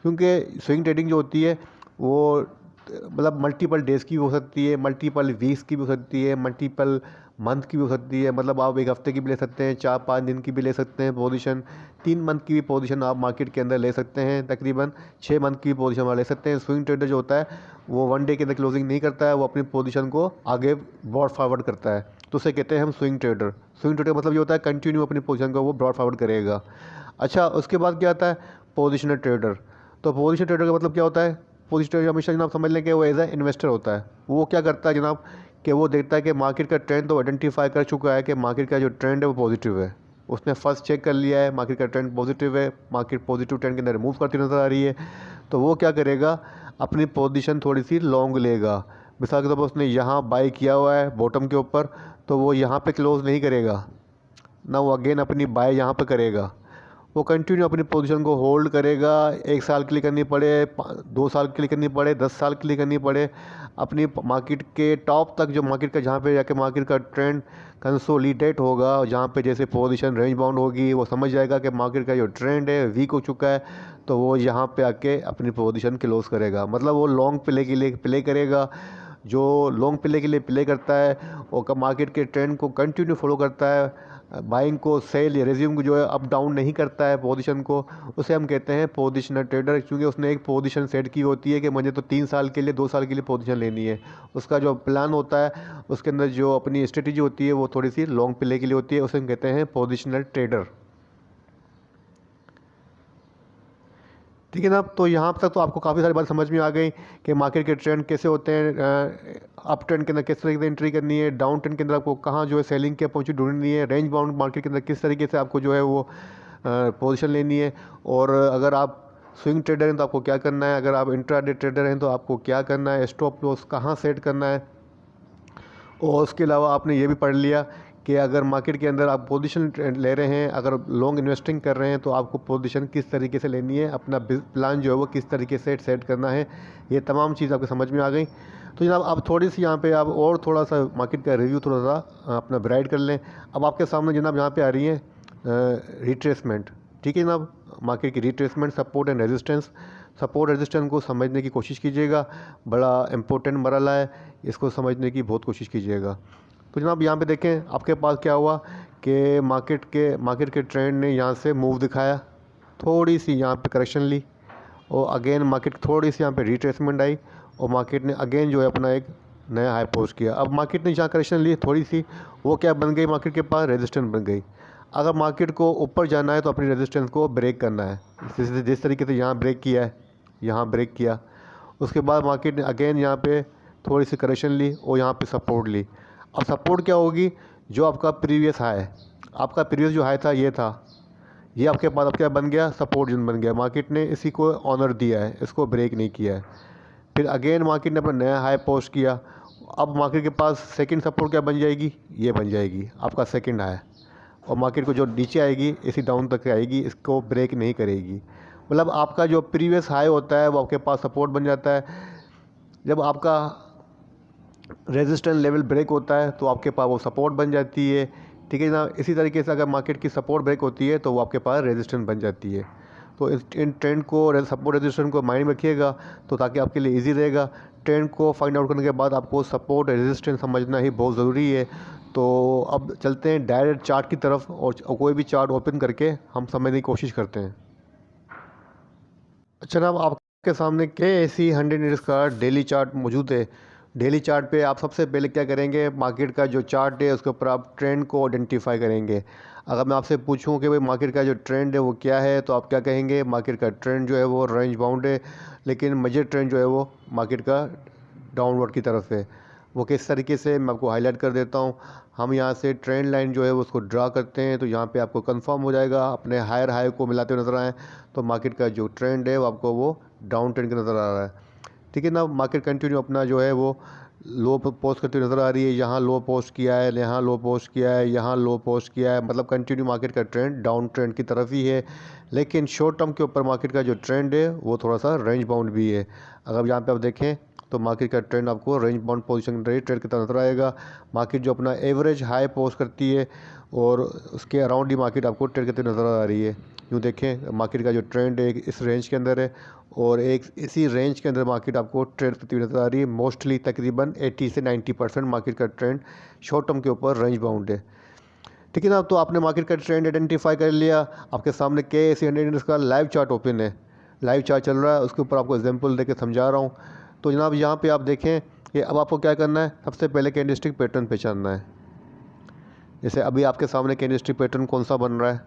क्योंकि स्विंग ट्रेडिंग जो होती है वो मतलब मल्टीपल डेज़ की भी हो सकती है, मल्टीपल वीक्स की भी हो सकती है, मल्टीपल मंथ की भी हो सकती है। मतलब आप एक हफ्ते की भी ले सकते हैं, 4-5 दिन की भी ले सकते हैं पोजीशन, 3 मंथ की भी पोजीशन आप मार्केट के अंदर ले सकते हैं, तकरीबन 6 मंथ की भी पोजीशन आप ले सकते हैं। स्विंग ट्रेडर जो होता है वो 1 डे के अंदर क्लोजिंग नहीं करता है, वो अपनी पोजीशन को आगे ब्रॉड फॉरवर्ड करता है, तो उसे कहते हैं हम स्विंग ट्रेडर। स्विंग ट्रेडर मतलब ये होता है कंटिन्यू अपनी पोजीशन को वो ब्रॉड फॉरवर्ड करेगा। अच्छा, उसके बाद क्या आता है, पोजिशनल ट्रेडर। तो पोजिशनल ट्रेडर का मतलब क्या होता है, पोजिशनल ट्रेडर हमेशा जनाब समझ लें कि वो एज ए इन्वेस्टर होता है। वो क्या करता है जनाब, कि वो देखता है कि मार्केट का ट्रेंड तो आइडेंटिफाई कर चुका है कि मार्केट का जो ट्रेंड है वो पॉजिटिव है, उसने फर्स्ट चेक कर लिया है मार्केट का ट्रेंड पॉजिटिव है, मार्केट पॉजिटिव ट्रेंड के अंदर मूव करती नज़र आ रही है, तो वो क्या करेगा, अपनी पोजीशन थोड़ी सी लॉन्ग लेगा। मिसाल के तौर पर उसने यहाँ बाई किया हुआ है बॉटम के ऊपर, तो वो यहाँ पे क्लोज नहीं करेगा ना, वो अगेन अपनी बाई यहाँ पे करेगा, वो कंटिन्यू अपनी पोजीशन को होल्ड करेगा। 1 साल के लिए करनी पड़े, 2 साल के लिए करनी पड़े, 10 साल के लिए करनी पड़े, अपनी मार्केट के टॉप तक, जो मार्केट का जहाँ पे जाके मार्केट का ट्रेंड कंसोलिडेट होगा, जहाँ पे जैसे पोजीशन रेंज बाउंड होगी, वो समझ जाएगा कि मार्केट का जो ट्रेंड है वीक हो चुका है, तो वो यहाँ पे आके अपनी पोजीशन क्लोज करेगा। मतलब वो लॉन्ग प्ले के लिए प्ले करेगा। जो लॉन्ग प्ले के लिए प्ले करता है और मार्केट के ट्रेंड को कंटिन्यू फॉलो करता है, बाइंग को सेल या रेज्यूम को जो है अप डाउन नहीं करता है पोजीशन को, उसे हम कहते हैं पोजीशनल ट्रेडर। क्योंकि उसने एक पोजीशन सेट की होती है कि मुझे तो 3 साल के लिए, 2 साल के लिए पोजीशन लेनी है। उसका जो प्लान होता है, उसके अंदर जो अपनी स्ट्रेटेजी होती है वो थोड़ी सी लॉन्ग प्ले के लिए होती है, उसे हम कहते हैं पोजीशनल ट्रेडर। ठीक है ना। तो यहाँ तक तो आपको काफ़ी सारी बात समझ में आ गई कि मार्केट के ट्रेंड कैसे होते हैं, अप ट्रेंड के अंदर किस तरीके से एंट्री करनी है, डाउन ट्रेंड के अंदर आपको कहाँ जो है सेलिंग की अपॉर्चुनिटी ढूंढनी है, रेंज बाउंड मार्केट के अंदर किस तरीके से आपको जो है वो पोजीशन लेनी है। और अगर आप स्विंग ट्रेडर हैं तो आपको क्या करना है, अगर आप इंट्राडे ट्रेडर हैं तो आपको क्या करना है, स्टॉप लॉस कहाँ सेट करना है। और उसके अलावा आपने ये भी पढ़ लिया कि अगर मार्केट के अंदर आप पोजीशन ले रहे हैं, अगर लॉन्ग इन्वेस्टिंग कर रहे हैं तो आपको पोजीशन किस तरीके से लेनी है, अपना प्लान जो है वो किस तरीके से सेट करना है। ये तमाम चीज़ आपको समझ में आ गई। तो जनाब आप थोड़ी सी यहाँ पे आप और थोड़ा सा मार्केट का रिव्यू थोड़ा सा अपना ब्राइट कर लें। अब आपके सामने जनाब यहाँ पे आ रही है रिट्रेसमेंट। ठीक है जनाब, मार्केट की retracement, support and resistance. Support resistance को समझने की कोशिश कीजिएगा, बड़ा इंपॉर्टेंट मरहला है, इसको समझने की बहुत कोशिश कीजिएगा। तो जनाब यहाँ पे देखें आपके पास क्या हुआ कि मार्केट के ट्रेंड ने यहाँ से मूव दिखाया, थोड़ी सी यहाँ पे करेक्शन ली और अगेन मार्केट थोड़ी सी यहाँ पे रिट्रेसमेंट आई और मार्केट ने अगेन जो है अपना एक नया हाई पोस्ट किया। अब मार्केट ने जहाँ करेक्शन ली थोड़ी सी, वो क्या बन गई, मार्केट के पास रेजिस्टेंस बन गई। अगर मार्केट को ऊपर जाना है तो अपनी रेजिस्टेंस को ब्रेक करना है, जिस तरीके से यहाँ ब्रेक किया है, यहाँ ब्रेक किया, उसके बाद मार्केट ने अगेन यहाँ पे थोड़ी सी करेक्शन ली और यहाँ पे सपोर्ट ली। अब सपोर्ट क्या होगी, जो आपका प्रीवियस हाई है, आपका प्रीवियस जो हाई था ये था, ये आपके पास अब क्या बन गया, सपोर्ट जोन बन गया। मार्केट ने इसी को ऑनर दिया है, इसको ब्रेक नहीं किया है। फिर अगेन मार्केट ने अपना नया हाई पोस्ट किया। अब मार्केट के पास सेकंड सपोर्ट क्या बन जाएगी, ये बन जाएगी आपका सेकंड हाई। और मार्केट को जो नीचे आएगी इसी डाउन तक आएगी, इसको ब्रेक नहीं करेगी। मतलब आपका जो प्रीवियस हाई होता है वो आपके पास सपोर्ट बन जाता है। जब आपका रेजिस्टेंस लेवल ब्रेक होता है तो आपके पास वो सपोर्ट बन जाती है। ठीक है ना, इसी तरीके से अगर मार्केट की सपोर्ट ब्रेक होती है तो वो आपके पास रेजिस्टेंस बन जाती है। तो इन ट्रेंड को, सपोर्ट रेजिस्टेंस को माइंड में रखिएगा तो ताकि आपके लिए इजी रहेगा। ट्रेंड को फाइंड आउट करने के बाद आपको सपोर्ट रेजिस्टेंस समझना ही बहुत ज़रूरी है। तो अब चलते हैं डायरेक्ट चार्ट की तरफ और कोई भी चार्ट ओपन करके हम समझने की कोशिश करते हैं। अच्छा ना, अब आपके सामने KSE 100 इंडेक्स का डेली चार्ट मौजूद है। डेली चार्ट पे आप सबसे पहले क्या करेंगे, मार्केट का जो चार्ट है उसके ऊपर आप ट्रेंड को आइडेंटिफाई करेंगे। अगर मैं आपसे पूछूं कि भाई मार्केट का जो ट्रेंड है वो क्या है, तो आप क्या कहेंगे, मार्केट का ट्रेंड जो है वो रेंज बाउंड है, लेकिन मेजर ट्रेंड जो है वो मार्केट का डाउनवर्ड की तरफ है। वो किस तरीके से, मैं आपको हाईलाइट कर देता हूँ। हम यहाँ से ट्रेंड लाइन जो है वो उसको ड्रा करते हैं तो यहाँ पे आपको कंफर्म हो जाएगा, अपने हायर हाई को मिलाते हुए नज़र आए तो मार्केट का जो ट्रेंड है वो आपको वो डाउन ट्रेंड का नज़र आ रहा है। ठीक है ना, मार्केट कंटिन्यू अपना जो है वो लो पोस्ट करती हुई नज़र आ रही है। यहाँ लो पोस्ट किया है, यहाँ लो पोस्ट किया है, यहाँ लो पोस्ट किया है, मतलब कंटिन्यू मार्केट का ट्रेंड डाउन ट्रेंड की तरफ ही है। लेकिन शॉर्ट टर्म के ऊपर मार्केट का जो ट्रेंड है वो थोड़ा सा रेंज बाउंड भी है। अगर यहाँ पे आप देखें तो मार्केट का ट्रेंड आपको रेंज बाउंड पोजीशन ट्रेड की तरह नजर आएगा। मार्केट जो अपना एवरेज हाई पोस्ट करती है और उसके अराउंड ही मार्केट आपको ट्रेड करती नज़र आ रही है। यूँ देखें मार्केट का जो ट्रेंड है इस रेंज के अंदर है और एक इसी रेंज के अंदर मार्केट आपको ट्रेड करती हुई नज़र आ रही है। मोस्टली तकरीबन 80 से 90% मार्केट का ट्रेंड शॉर्ट टर्म के ऊपर रेंज बाउंड है। ठीक है ना, तो आपने मार्केट का ट्रेंड आइडेंटिफाई कर लिया। आपके सामने KSE 100 इंडेक्स का लाइव चार्ट ओपन है, लाइव चार्ट चल रहा है, उसके ऊपर आपको एग्जांपल देके समझा रहा हूँ। तो जनाब यहाँ पे आप देखें कि अब आपको क्या करना है, सबसे पहले कैंडलस्टिक पैटर्न पहचानना है। जैसे अभी आपके सामने कैंडलस्टिक पैटर्न कौन सा बन रहा है,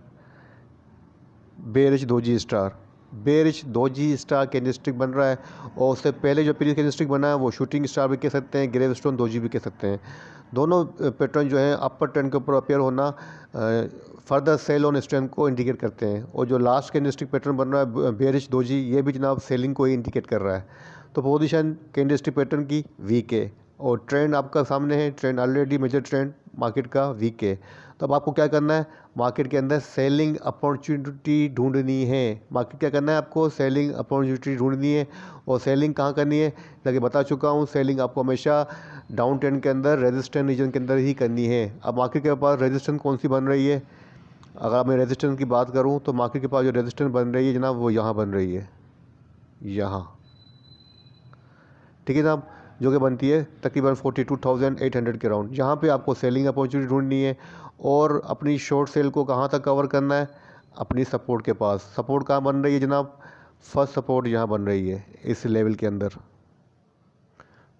bearish doji star, bearish doji star candlestick बन रहा है। और उससे पहले जो प्रीवियस कैंडलस्टिक बना है वो शूटिंग स्टार भी कह सकते हैं, ग्रेवस्टोन दोजी भी कह सकते हैं। दोनों पैटर्न जो है अपर ट्रेंड के ऊपर अपेयर होना फर्दर सेल ऑन स्ट्रेंथ को इंडिकेट करते हैं। और जो लास्ट कैंडलस्टिक पैटर्न बन रहा है बेरिश दोजी, ये भी जनाब सेलिंग को ही इंडिकेट कर रहा है। तो पोजीशन कैंडलस्टिक पैटर्न की वीक है और ट्रेंड आपका सामने है, trend already major trend market का वीक है। तो अब आपको क्या करना है, मार्केट के अंदर सेलिंग अपॉर्चुनिटी ढूंढनी है। मार्केट क्या करना है, आपको सेलिंग अपॉर्चुनिटी ढूंढनी है। और सेलिंग कहाँ करनी है, जैसे बता चुका हूँ, सेलिंग आपको हमेशा डाउन ट्रेंड के अंदर रेजिस्टेंस रीजन के अंदर ही करनी है। अब मार्केट के पास रेजिस्टेंस कौन सी बन रही है, अगर मैं रेजिस्टेंस की बात करूँ तो मार्केट के पास जो रेजिस्टेंस बन रही है जनाब वो यहाँ बन रही है, यहाँ। ठीक है जनाब, जो कि बनती है तकरीबन 42,800 के राउंड। यहाँ पे आपको सेलिंग अपॉर्चुनिटी ढूंढनी है और अपनी शॉर्ट सेल को कहाँ तक कवर करना है, अपनी सपोर्ट के पास। सपोर्ट कहाँ बन रही है जनाब, फर्स्ट सपोर्ट यहाँ बन रही है इस लेवल के अंदर।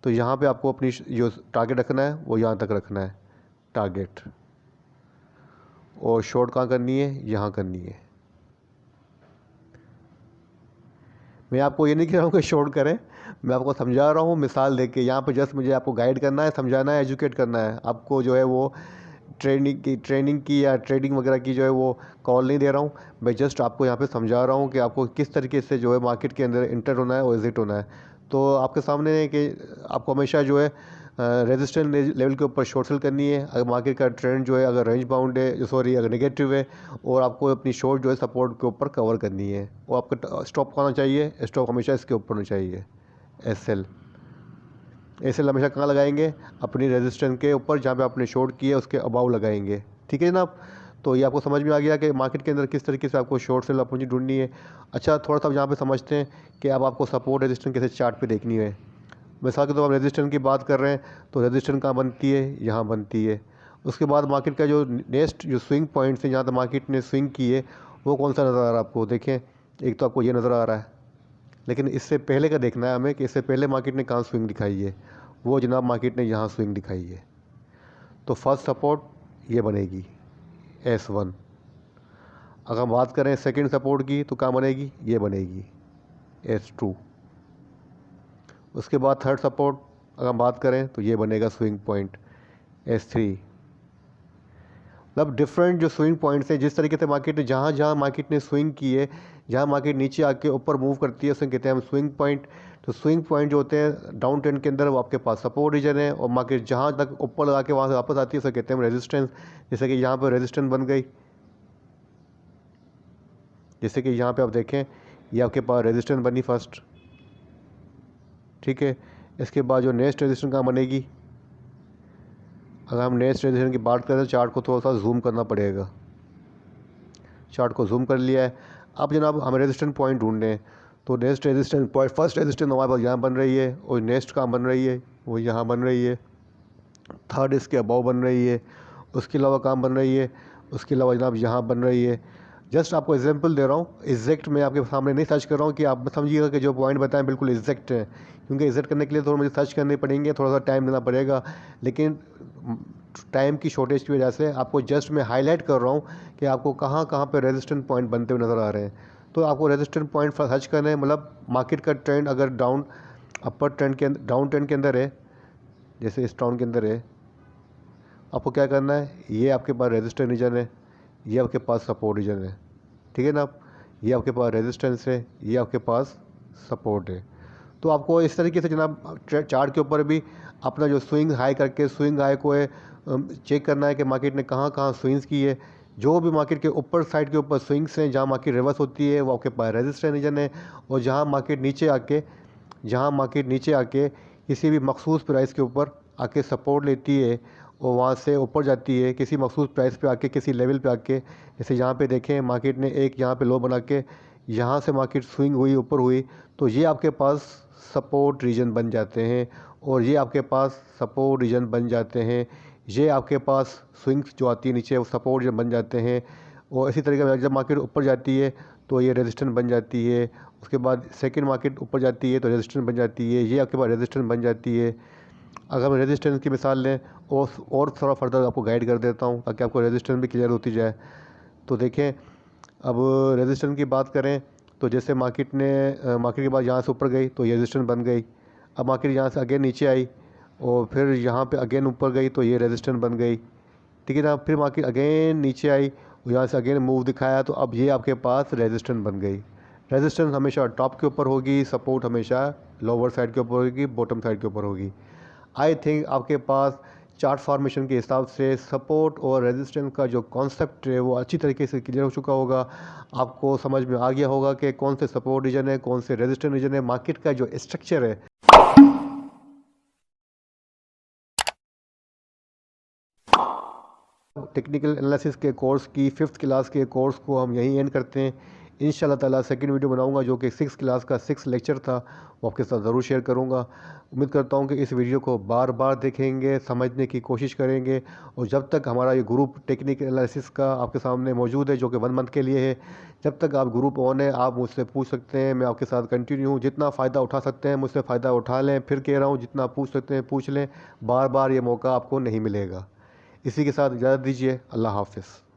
तो यहाँ पे आपको अपनी जो टारगेट रखना है वो यहाँ तक रखना है टारगेट। और शॉर्ट कहाँ करनी है, यहाँ करनी है। मैं आपको ये नहीं कह रहा हूँ कि शॉर्ट करें, मैं आपको समझा रहा हूँ मिसाल देके। यहाँ पे जस्ट मुझे आपको गाइड करना है, समझाना है, एजुकेट करना है आपको, जो है वो ट्रेनिंग की या ट्रेडिंग वगैरह की जो है वो कॉल नहीं दे रहा हूँ। मैं जस्ट आपको यहाँ पे समझा रहा हूँ कि आपको किस तरीके से जो है मार्केट के अंदर इंटर होना है और एग्जिट होना है। तो आपके सामने है कि आपको हमेशा जो है रेजिस्टेंस लेवल के ऊपर शॉर्ट सेल करनी है। अगर मार्केट का ट्रेंड जो है अगर रेंज बाउंड है, सॉरी अगर नेगेटिव है, और आपको अपनी शॉर्ट जो है सपोर्ट के ऊपर कवर करनी है। और आपका स्टॉप होना चाहिए, स्टॉप हमेशा इसके ऊपर होना चाहिए। एस एल हमेशा कहाँ लगाएंगे? अपनी रेजिस्टेंस के ऊपर, जहाँ पे आपने शॉर्ट किया उसके अबाव लगाएंगे। ठीक है जनाब। तो ये आपको समझ में आ गया कि मार्केट के अंदर किस तरीके से आपको शॉर्ट सेल अपॉर्चुनिटी ढूंढनी है। अच्छा, थोड़ा सा यहाँ पे समझते हैं कि अब आपको सपोर्ट रेजिस्टेंस कैसे चार्ट पे देखनी है। मिसाल के तौर पर रेजिस्टेंस की बात कर रहे हैं तो रेजिस्टेंस कहाँ बनती है? यहाँ बनती है। उसके बाद मार्केट का जो नेक्स्ट जो स्विंग पॉइंट्स है, जहाँ तक मार्केट ने स्विंग की है, वो कौन सा नज़र आ रहा है आपको? देखें, एक तो आपको ये नज़र आ रहा है, लेकिन इससे पहले का देखना है हमें कि इससे पहले मार्केट ने कहाँ स्विंग दिखाई है। वो जनाब मार्केट ने यहाँ स्विंग दिखाई है। तो फर्स्ट सपोर्ट ये बनेगी S1। अगर हम बात करें सेकंड सपोर्ट की तो कहाँ बनेगी? ये बनेगी S2। उसके बाद थर्ड सपोर्ट अगर हम बात करें तो ये बनेगा स्विंग पॉइंट S3। मतलब डिफरेंट जो स्विंग पॉइंट्स हैं, जिस तरीके से मार्केट ने जहाँ जहाँ मार्केट ने स्विंग की है, जहाँ मार्केट नीचे आके ऊपर मूव करती है, उसे कहते हैं हम स्विंग पॉइंट। तो स्विंग पॉइंट जो होते हैं डाउन ट्रेंड के अंदर, वो आपके पास सपोर्ट रीजन है, और मार्केट जहाँ तक ऊपर लगा के वहाँ से वापस आती है उसे कहते हैं हम रेजिस्टेंस। जैसे कि यहाँ पर रेजिस्टेंस बन गई, जैसे कि यहाँ पे आप देखें, ये आपके पास रेजिस्टेंस बनी फर्स्ट। ठीक है। इसके बाद जो नेक्स्ट रेजिस्टेंस कहाँ बनेगी? अगर हम नेक्स्ट रेजिस्टेंस की बात करें तो चार्ट को थोड़ा सा जूम करना पड़ेगा। चार्ट को जूम कर लिया है। अब जनाब हमें रेजिस्टेंस पॉइंट ढूंढने हैं। तो next resistance point, first resistance हमारे पास यहाँ बन रही है, और नेक्स्ट कहाँ बन रही है? वो यहाँ बन रही है। थर्ड इसके अबाव बन रही है। उसके अलावा कहाँ बन रही है? उसके अलावा जनाब यहाँ बन रही है। जस्ट आपको एग्जांपल दे रहा हूँ, एग्जैक्ट मैं आपके सामने नहीं सर्च कर रहा हूँ कि आप समझिएगा कि जो पॉइंट बताएं बिल्कुल एग्जैक्ट है, क्योंकि एग्जैक्ट करने के लिए थोड़ा मुझे सर्च करने पड़ेंगे, थोड़ा सा टाइम देना पड़ेगा। लेकिन टाइम की शॉर्टेज की वजह से आपको जस्ट मैं हाईलाइट कर रहा हूँ कि आपको कहाँ कहाँ पे रेजिस्टेंस पॉइंट बनते हुए नज़र आ रहे हैं। तो आपको रेजिस्टेंस पॉइंट सर्च करना है। मतलब मार्केट का ट्रेंड अगर डाउन अपर ट्रेंड के डाउन ट्रेंड के अंदर है, जैसे इस टाउन के अंदर है, आपको क्या करना है? ये आपके पास रेजिस्टेंस रीजन है, ये आपके पास सपोर्ट रीजन है। ठीक है ना? ये आपके पास रेजिस्टेंस है, ये आपके पास सपोर्ट है। तो आपको इस तरीके से जनाब चार्ट के ऊपर भी अपना जो स्विंग हाई करके स्विंग हाई को चेक करना है कि मार्केट ने कहाँ कहाँ स्विंग्स की है। जो भी मार्केट के ऊपर साइड के ऊपर स्विंग्स हैं, जहाँ मार्केट रिवर्स होती है, वो आपके पास रेजिस्टेंस रीजन है। और जहाँ मार्केट नीचे आके किसी भी मखसूस प्राइस के ऊपर आके सपोर्ट लेती है और वहाँ से ऊपर जाती है किसी मखसूस प्राइस पे आके, किसी लेवल पे आके, जैसे यहाँ पे देखें मार्केट ने एक यहाँ पे लो बना के यहाँ से मार्केट स्विंग हुई, ऊपर हुई, तो ये आपके पास सपोर्ट रीजन बन जाते हैं। और ये आपके पास सपोर्ट रीजन बन जाते हैं। ये आपके पास स्विंग्स जो आती है नीचे, वो सपोर्ट रीजन बन जाते हैं। और इसी तरीके से जब मार्केट ऊपर जाती है तो ये रेजिस्टेंस बन जाती है। उसके बाद सेकंड मार्केट ऊपर जाती है तो रेजिस्टेंस बन जाती है, ये आपके पास रेजिस्टेंस बन जाती है। अगर हम रेजिस्टेंस की मिसाल लें और थोड़ा फर्दर आपको गाइड कर देता हूँ ताकि आपको रेजिस्टेंस भी क्लियर होती जाए। तो देखें, अब रेजिस्टेंस की बात करें तो जैसे मार्केट के बाद यहाँ से ऊपर गई तो ये रेजिस्टेंस बन गई। अब मार्केट यहाँ से अगेन नीचे आई और फिर यहाँ पे अगेन ऊपर गई तो ये रेजिस्टेंस बन गई। ठीक है ना? फिर मार्केट अगेन नीचे आई और यहाँ से अगेन मूव दिखाया, तो अब ये आपके पास रेजिस्टेंस बन गई। रेजिस्टेंस हमेशा टॉप के ऊपर होगी, सपोर्ट हमेशा लोअर साइड के ऊपर होगी, बॉटम साइड के ऊपर होगी। आई थिंक आपके पास चार्ट फॉर्मेशन के हिसाब से सपोर्ट और रेजिस्टेंस का जो कॉन्सेप्ट है वो अच्छी तरीके से क्लियर हो चुका होगा। आपको समझ में आ गया होगा कि कौन से सपोर्ट रीजन है, कौन से रेजिस्टेंस रीजन है, मार्केट का जो स्ट्रक्चर है। टेक्निकल एनालिसिस के कोर्स की 5th क्लास के कोर्स को हम यहीं एंड करते हैं। इंशाल्लाह ताला सेकंड वीडियो बनाऊंगा जो कि 6th क्लास का 6th लेक्चर था, वो आपके साथ ज़रूर शेयर करूंगा। उम्मीद करता हूं कि इस वीडियो को बार बार देखेंगे, समझने की कोशिश करेंगे। और जब तक हमारा ये ग्रुप टेक्निकल एनालिसिस का आपके सामने मौजूद है जो कि 1 मंथ के लिए है, जब तक आप ग्रुप ऑन है आप मुझसे पूछ सकते हैं, मैं आपके साथ कंटिन्यू हूँ। जितना फ़ायदा उठा सकते हैं मुझसे फ़ायदा उठा लें। फिर कह रहा हूँ जितना पूछ सकते हैं पूछ लें, बार बार ये मौका आपको नहीं मिलेगा। इसी के साथ इजाज़त दीजिए। अल्लाह हाफ़िज़।